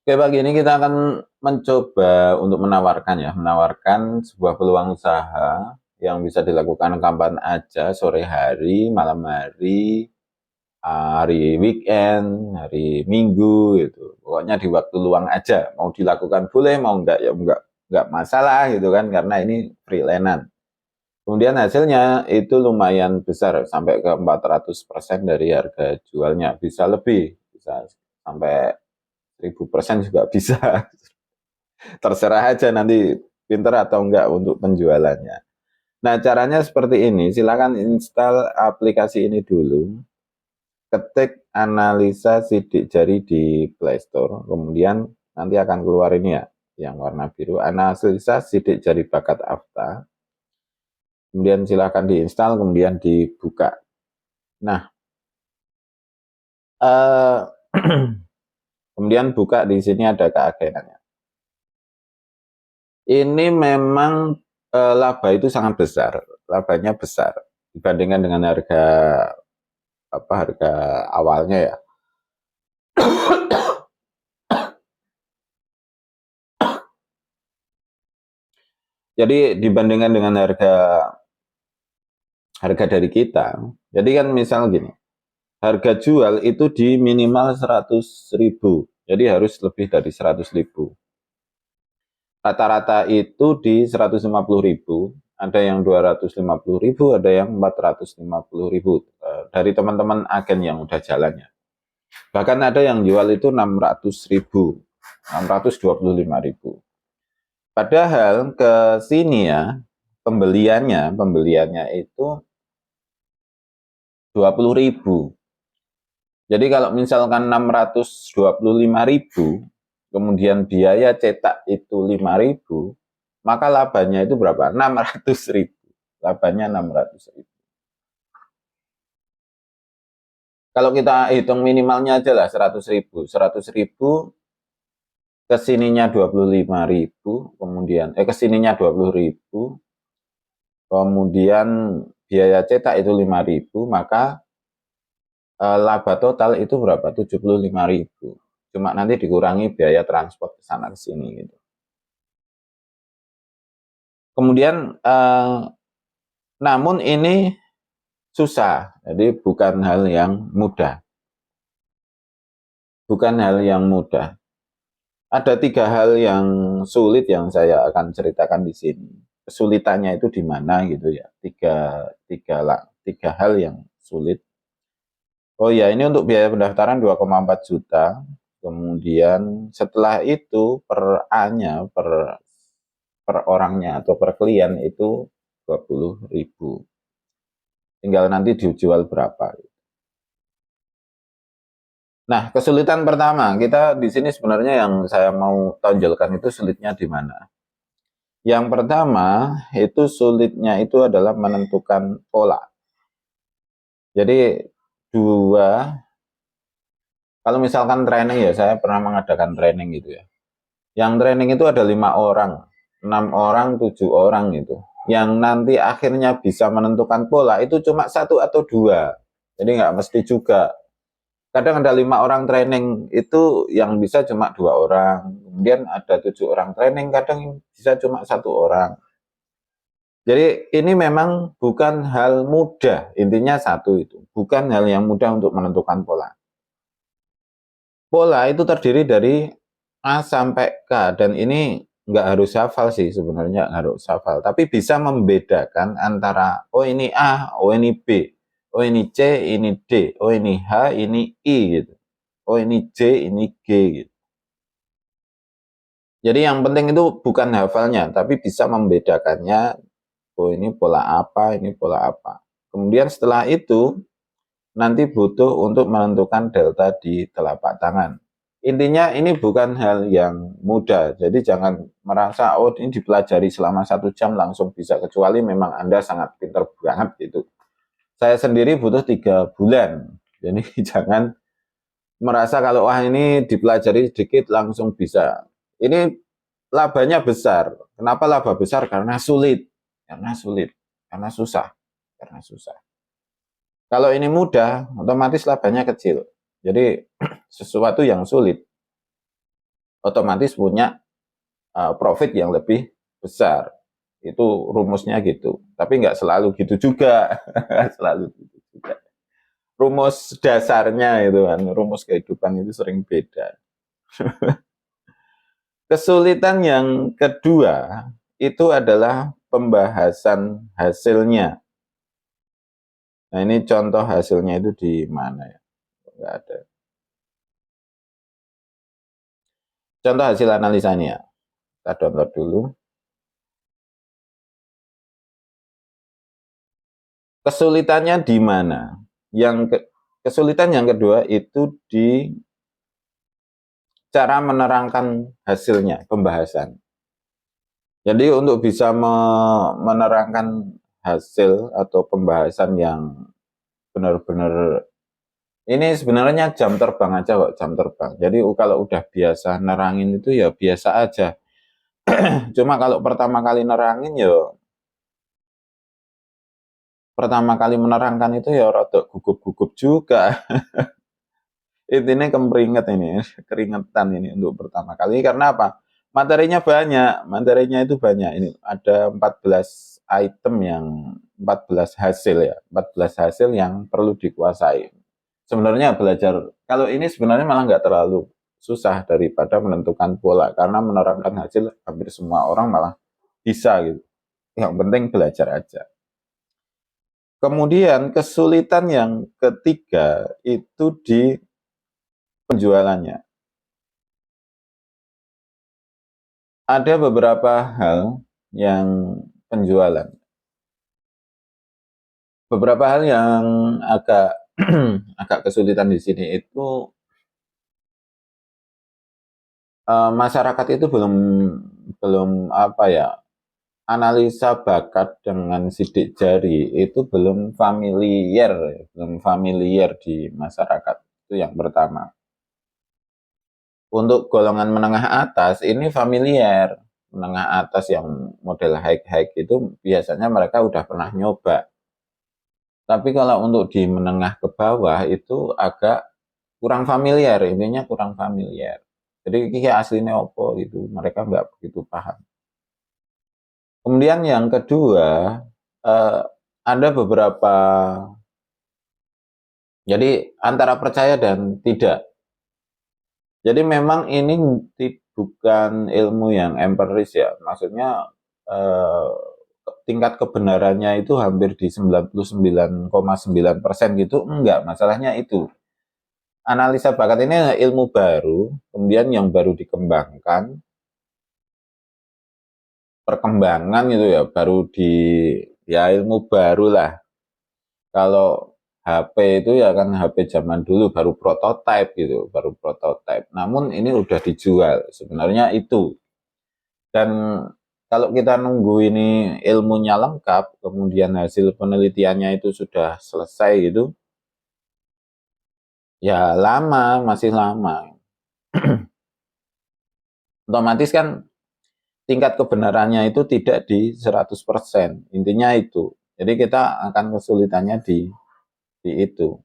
Oke, pagi ini kita akan mencoba untuk menawarkan sebuah peluang usaha yang bisa dilakukan kapan aja, sore hari, malam hari, hari weekend, hari Minggu gitu. Pokoknya di waktu luang aja, mau dilakukan boleh, mau enggak ya enggak masalah gitu kan, karena ini freelance. Kemudian hasilnya itu lumayan besar, sampai ke 400% dari harga jualnya, bisa lebih, bisa sampai 1000% juga bisa. Terserah aja nanti pinter atau enggak untuk penjualannya. Nah, caranya seperti ini. Silakan install aplikasi ini dulu. Ketik analisa sidik jari di Play Store. Kemudian nanti akan keluar ini ya, yang warna biru. Analisa sidik jari bakat Afta. Kemudian silakan diinstal, kemudian dibuka. Nah, eh, kemudian buka di sini ada keagenannya. Ini memang laba itu sangat besar, labanya besar dibandingkan dengan harga awalnya ya. Jadi dibandingkan dengan harga dari kita, jadi kan misal gini, harga jual itu di minimal 100.000, jadi harus lebih dari 100.000. Rata-rata itu di 150.000, ada yang 250.000, ada yang 450.000 dari teman-teman agen yang udah jalannya. Bahkan ada yang jual itu 600.000, 625.000. Padahal ke sini ya, pembeliannya itu 20.000. Jadi kalau misalkan 625.000, kemudian biaya cetak itu 5.000, maka labanya itu berapa? 600.000. Labanya 600.000. Kalau kita hitung minimalnya aja lah 100.000. 100.000 kesininya 25.000, kemudian kesininya 20.000, kemudian biaya cetak itu 5.000, maka laba total itu berapa? 75.000. Cuma nanti dikurangi biaya transport ke sana ke sini gitu. Kemudian namun ini susah. Jadi bukan hal yang mudah. Bukan hal yang mudah. Ada 3 hal yang sulit yang saya akan ceritakan di sini. Kesulitannya itu di mana gitu ya. Tiga hal yang sulit. Oh ya, ini untuk biaya pendaftaran 2,4 juta. Kemudian setelah itu per A-nya, per orangnya atau per klien itu 20.000. Tinggal nanti dijual berapa. Nah, kesulitan pertama, kita di sini sebenarnya yang saya mau tonjolkan itu sulitnya di mana. Yang pertama, itu sulitnya itu adalah menentukan pola. Jadi dua, kalau misalkan training ya, saya pernah mengadakan training gitu ya. Yang training itu ada 5 orang, 6 orang, 7 orang gitu. Yang nanti akhirnya bisa menentukan pola itu cuma 1 atau 2. Jadi nggak mesti juga. Kadang ada 5 orang training itu yang bisa cuma 2 orang. Kemudian ada 7 orang training, kadang bisa cuma 1 orang. Jadi ini memang bukan hal mudah. Intinya satu itu, bukan hal yang mudah untuk menentukan pola. Pola itu terdiri dari A sampai K, dan ini nggak harus hafal sih sebenarnya, nggak harus hafal, tapi bisa membedakan antara oh ini A, oh ini B, oh ini C, ini D, oh ini H, ini I gitu, oh ini J, ini G gitu. Jadi yang penting itu bukan hafalnya, tapi bisa membedakannya, oh ini pola apa, ini pola apa. Kemudian setelah itu nanti butuh untuk menentukan delta di telapak tangan. Intinya ini bukan hal yang mudah, jadi jangan merasa oh ini dipelajari selama 1 jam langsung bisa, kecuali memang Anda sangat pintar banget gitu. Saya sendiri butuh 3 bulan, jadi jangan merasa kalau wah ini dipelajari sedikit langsung bisa. Ini labanya besar. Kenapa laba besar? Karena sulit, karena susah, karena susah. Kalau ini mudah, otomatis labanya kecil. Jadi sesuatu yang sulit otomatis punya profit yang lebih besar. Itu rumusnya gitu. Tapi nggak selalu gitu juga. Selalu gitu juga. Rumus dasarnya itu kan, rumus kehidupan itu sering beda. Kesulitan yang kedua itu adalah pembahasan hasilnya. Nah, ini contoh hasilnya itu di mana ya? Nggak ada. Contoh hasil analisanya. Kita download dulu. Kesulitannya di mana? Kesulitan yang kedua itu di cara menerangkan hasilnya, pembahasan. Jadi untuk bisa menerangkan hasil atau pembahasan yang benar-benar, ini sebenarnya jam terbang aja kok, jam terbang. Jadi kalau udah biasa nerangin itu ya biasa aja. Cuma kalau pertama kali nerangin ya, pertama kali menerangkan itu ya rada gugup-gugup juga. Intinya kemeringet ini, keringetan ini untuk pertama kali. Karena apa? Materinya banyak, materinya itu banyak. Ini ada 14 item yang, 14 hasil ya, 14 hasil yang perlu dikuasai. Sebenarnya belajar, kalau ini sebenarnya malah nggak terlalu susah daripada menentukan pola. Karena menerangkan hasil hampir semua orang malah bisa gitu. Yang penting belajar aja. Kemudian kesulitan yang ketiga itu di penjualannya. Ada beberapa hal yang penjualan. Beberapa hal yang agak agak kesulitan di sini itu masyarakat itu belum belum apa ya, analisa bakat dengan sidik jari itu belum familiar di masyarakat. Itu yang pertama. Untuk golongan menengah atas ini familiar. Menengah atas yang model high-high itu biasanya mereka udah pernah nyoba. Tapi kalau untuk di menengah ke bawah itu agak kurang familiar, intinya kurang familiar. Jadi ini aslinya opo itu mereka nggak begitu paham. Kemudian yang kedua, eh, ada beberapa, jadi antara percaya dan tidak. Jadi memang ini bukan ilmu yang empiris ya, maksudnya eh, tingkat kebenarannya itu hampir di 99,9% gitu, enggak, masalahnya itu. Analisa bakat ini ilmu baru, kemudian yang baru dikembangkan, perkembangan gitu ya, baru di, ya ilmu baru lah. Kalau HP itu ya kan HP zaman dulu baru prototipe gitu, baru prototipe. Namun ini udah dijual, sebenarnya itu. Dan kalau kita nunggu ini ilmunya lengkap, kemudian hasil penelitiannya itu sudah selesai gitu, ya lama, masih lama. Otomatis kan tingkat kebenarannya itu tidak di 100%. Intinya itu. Jadi kita akan kesulitannya di itu.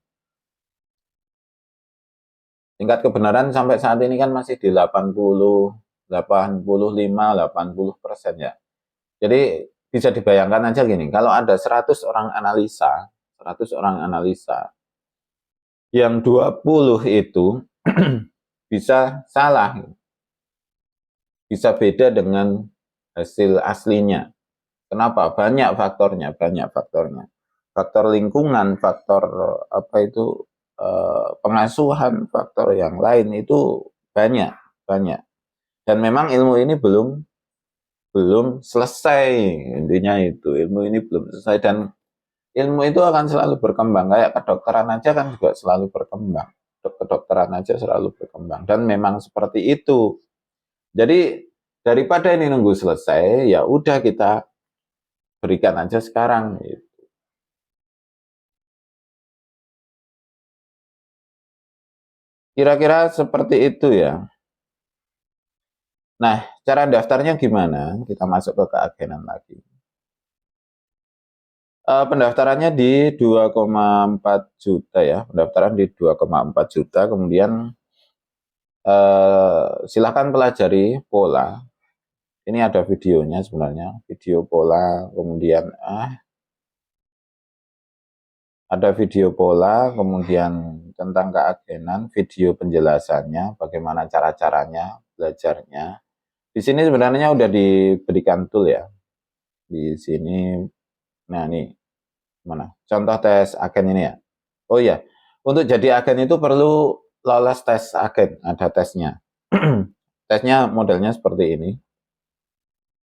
Tingkat kebenaran sampai saat ini kan masih di 85, 80% ya. Jadi bisa dibayangkan aja gini, kalau ada 100 orang analisa, 100 orang analisa, yang 20 itu bisa salah, bisa beda dengan hasil aslinya. Kenapa? Banyak faktornya, banyak faktornya. Faktor lingkungan, faktor apa itu, pengasuhan, faktor yang lain itu banyak, banyak. Dan memang ilmu ini belum selesai, intinya itu. Ilmu ini belum selesai dan ilmu itu akan selalu berkembang. Kayak kedokteran aja kan juga selalu berkembang. Kedokteran aja selalu berkembang dan memang seperti itu. Jadi daripada ini nunggu selesai, ya udah kita berikan aja sekarang gitu. Kira-kira seperti itu ya. Nah, cara daftarnya gimana? Kita masuk ke keagenan lagi. Pendaftarannya di 2,4 juta ya. Pendaftaran di 2,4 juta. Kemudian Silakan pelajari pola. Ini ada videonya sebenarnya, video pola, kemudian ada video pola, kemudian tentang keagenan, video penjelasannya, bagaimana cara-caranya, belajarnya. Di sini sebenarnya udah diberikan tool ya. Di sini, nah ini mana? Contoh tes agen ini ya. Oh iya, untuk jadi agen itu perlu lolos tes agen, ada tesnya. Tesnya modelnya seperti ini.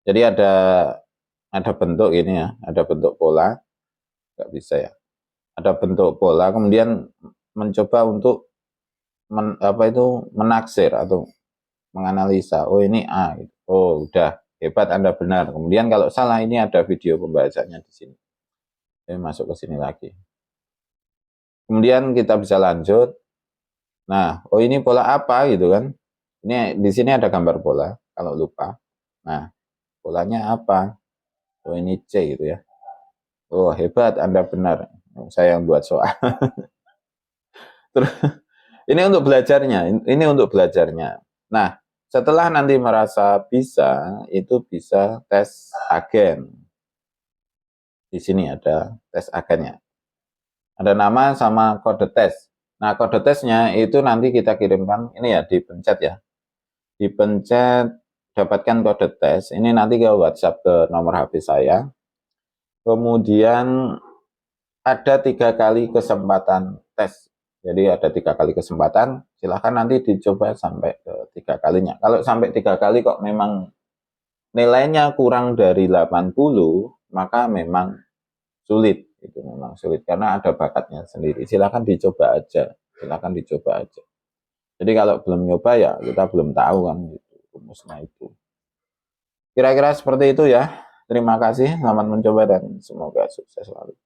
Jadi ada bentuk ini ya, ada bentuk pola, nggak bisa ya. Ada bentuk pola, kemudian mencoba untuk menaksir atau menganalisa. Oh ini A, gitu. Oh udah hebat Anda benar. Kemudian kalau salah ini ada video pembahasannya di sini. Saya masuk ke sini lagi. Kemudian kita bisa lanjut. Nah, oh ini pola apa gitu kan? Ini di sini ada gambar pola. Kalau lupa. Nah, polanya apa? Oh ini C gitu ya. Oh hebat Anda benar. Saya yang buat soal. Terus ini untuk belajarnya. Ini untuk belajarnya. Nah, setelah nanti merasa bisa, itu bisa tes agen. Di sini ada tes agennya. Ada nama sama kode tes. Nah, kode tesnya itu nanti kita kirimkan, ini ya, dipencet ya. Dipencet, dapatkan kode tes. Ini nanti ke WhatsApp ke nomor HP saya. Kemudian ada 3 kali kesempatan tes. Jadi ada 3 kali kesempatan, silahkan nanti dicoba sampai ke 3 kalinya. Kalau sampai 3 kali kok memang nilainya kurang dari 80, maka memang sulit. Itu memang sulit karena ada bakatnya sendiri. Silahkan dicoba aja. Silahkan dicoba aja. Jadi kalau belum nyoba ya kita belum tahu kan gitu rumusnya itu. Kira-kira seperti itu ya. Terima kasih, selamat mencoba dan semoga sukses selalu.